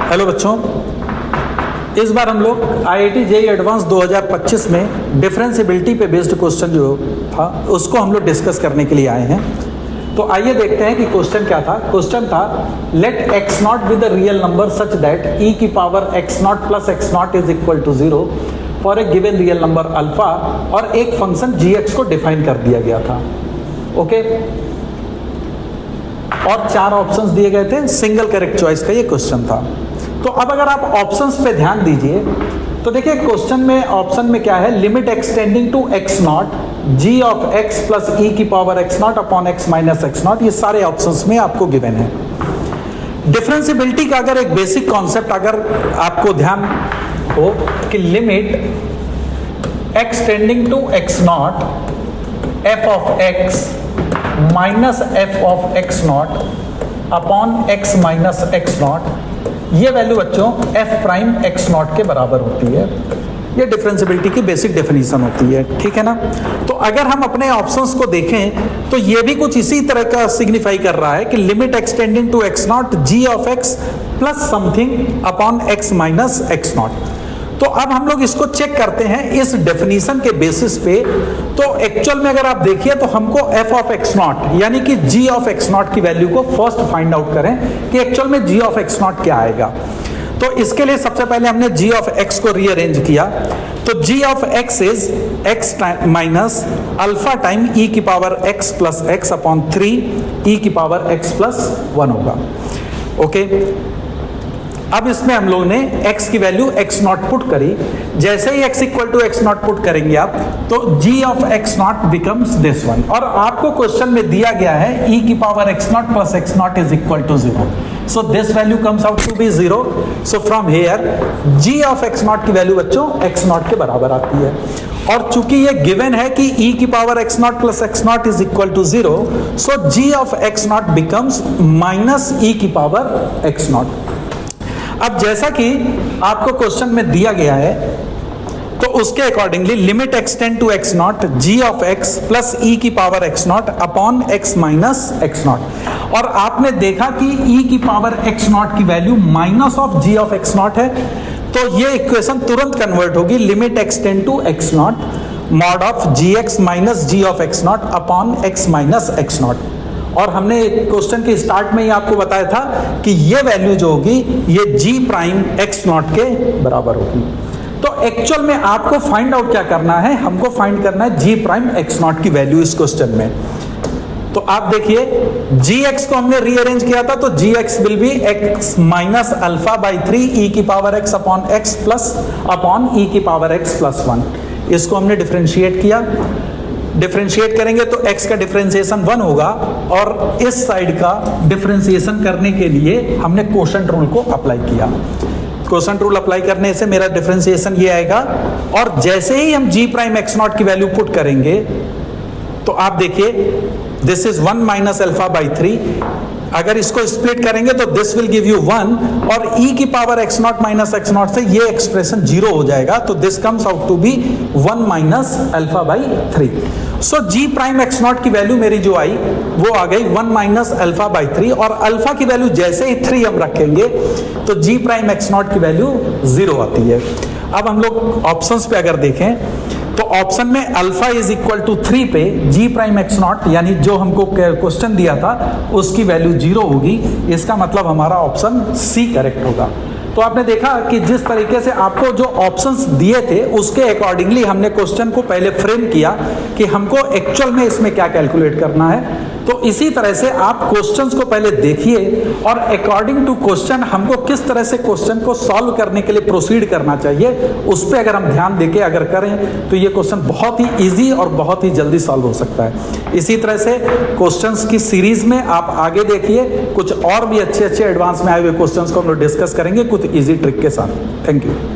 Hello बच्चों, इस बार हम लोग IIT JEE एडवांस 2025 में डिफरेंशिएबिलिटी पे बेस्ड क्वेश्चन जो था उसको हम लोग डिस्कस करने के लिए आए हैं। तो आइए देखते हैं कि क्वेश्चन क्या था। क्वेश्चन था let x naught with a real number such that e की power x naught plus x naught is equal to 0 for a given real number alpha, और एक फंक्शन gx को डिफाइन कर दिया गया था। ओके, और 4 ऑप्शंस दिए गए थे, सिंगल करेक्ट चॉइस का ये क्वेश्चन था। तो अब अगर आप ऑप्शंस पे ध्यान दीजिए तो देखिए क्वेश्चन में ऑप्शन में क्या है, limit extending to x naught g of x plus e की power x naught upon x minus x naught, ये सारे ऑप्शंस में आपको गिवन है। डिफरेंशिएबिलिटी का अगर एक बेसिक कॉन्सेप्ट अगर आपको ध्यान हो कि limit extending to x naught f of x minus f of x naught upon x minus x naught, ये वैल्यू बच्चों f प्राइम x नॉट के बराबर होती है। ये डिफरेंशिएबिलिटी की बेसिक डेफिनेशन होती है, ठीक है ना। तो अगर हम अपने ऑप्शंस को देखें तो ये भी कुछ इसी तरह का सिग्निफाई कर रहा है कि limit extending to x naught g of x plus something upon x minus x naught. तो अब हम लोग इसको चेक करते हैं इस डेफिनेशन के बेसिस पे। तो एक्चुअल में अगर आप देखिए तो हमको f ऑफ x नॉट यानी कि g ऑफ x नॉट की वैल्यू को फर्स्ट फाइंड आउट करें कि एक्चुअल में g ऑफ x नॉट क्या आएगा। तो इसके लिए सबसे पहले हमने g ऑफ x को रीअरेंज किया। तो g of x is x minus alpha time e की power x plus x upon 3 e की पावर x प्लस 1 होगा। ओके, अब इसमें हम लोग ने x की वैल्यू x नॉट पुट करी। जैसे ही x equal to x naught put करेंगे आप तो g of x naught becomes this one, और आपको क्वेश्चन में दिया गया है e की power x naught plus x naught is equal to 0, so this value comes out to be 0। So from here g of x naught की वैल्यू बच्चों x नॉट के बराबर आती है। और चूंकि ये गिवन है कि e की power x naught plus x naught is equal to 0, so g of x naught becomes minus e की पावर x नॉट। अब जैसा कि आपको क्वेश्चन में दिया गया है तो उसके accordingly limit extend to x naught g of x plus e की power x naught upon x minus x naught, और आपने देखा कि e की पावर x नॉट की value minus of g of x naught है। तो ये इक्वेशन तुरंत कन्वर्ट होगी limit extend to x naught mod of gx minus g of x naught upon x minus x naught. और हमने question के start में ही आपको बताया था कि ये वैल्यू जो होगी ये g प्राइम x नॉट के बराबर होगी। तो एक्चुअल में आपको फाइंड आउट क्या करना है, हमको फाइंड करना है g प्राइम x नॉट की वैल्यू इस क्वेश्चन में। तो आप देखिए gx को हमने रीअरेंज किया था, तो gx will be x minus alpha by 3 e की power x upon x plus upon e की पावर x प्लस 1। इसको हमने डिफरेंशिएट किया, डिफरेंशिएट करेंगे तो x का डिफरेंशिएशन 1 होगा, और इस साइड का डिफरेंशिएशन करने के लिए हमने क्वोशंट रूल को अप्लाई किया। क्वोशंट रूल अप्लाई करने से मेरा डिफरेंशिएशन ये आएगा, और जैसे ही हम g प्राइम x नॉट की वैल्यू पुट करेंगे तो आप देखिए this is 1 minus alpha by 3। अगर इसको स्प्लिट करेंगे तो दिस विल गिव यू 1, और e की power x naught minus x naught से ये एक्सप्रेशन 0 हो जाएगा। तो this comes out to be 1 minus alpha by 3। So g prime x naught की वैल्यू मेरी जो आई वो आ गई 1 माइनस अल्फा बाई 3, और अल्फा की वैल्यू जैसे ही 3 हम रखेंगे तो g प्राइम x नॉट की वैल्यू 0 आती है। अब हम लोग ऑप्शंस पे अगर देखें तो ऑप्शन में अल्फा इज इक्वल टू 3 पे g प्राइम x नॉट यानी जो हमको क्वेश्चन दिया था उसकी वैल्यू 0 होगी। इसका मतलब हमारा ऑप्शन सी करेक्ट होगा। तो आपने देखा कि जिस तरीके से आपको जो ऑप्शंस दिए थे उसके अकॉर्डिंगली हमने क्वेश्चन को पहले फ्रेम किया कि हमको एक्चुअल में इसमें क्या कैलकुलेट करना है। तो इसी तरह से आप क्वेश्चंस को पहले देखिए और अकॉर्डिंग टू क्वेश्चन हमको किस तरह से क्वेश्चन को सॉल्व करने के लिए प्रोसीड करना चाहिए, उस पर अगर हम ध्यान देके अगर करें तो ये क्वेश्चन बहुत ही इजी और बहुत ही जल्दी सॉल्व हो सकता है। इसी तरह से क्वेश्चंस की सीरीज में आप आगे देखिए, कुछ और भी अच्छे अच्छे एडवांस में आए हुए क्वेश्चंस को हम लोग डिस्कस करेंगे कुछ इजी ट्रिक के साथ। Thank you.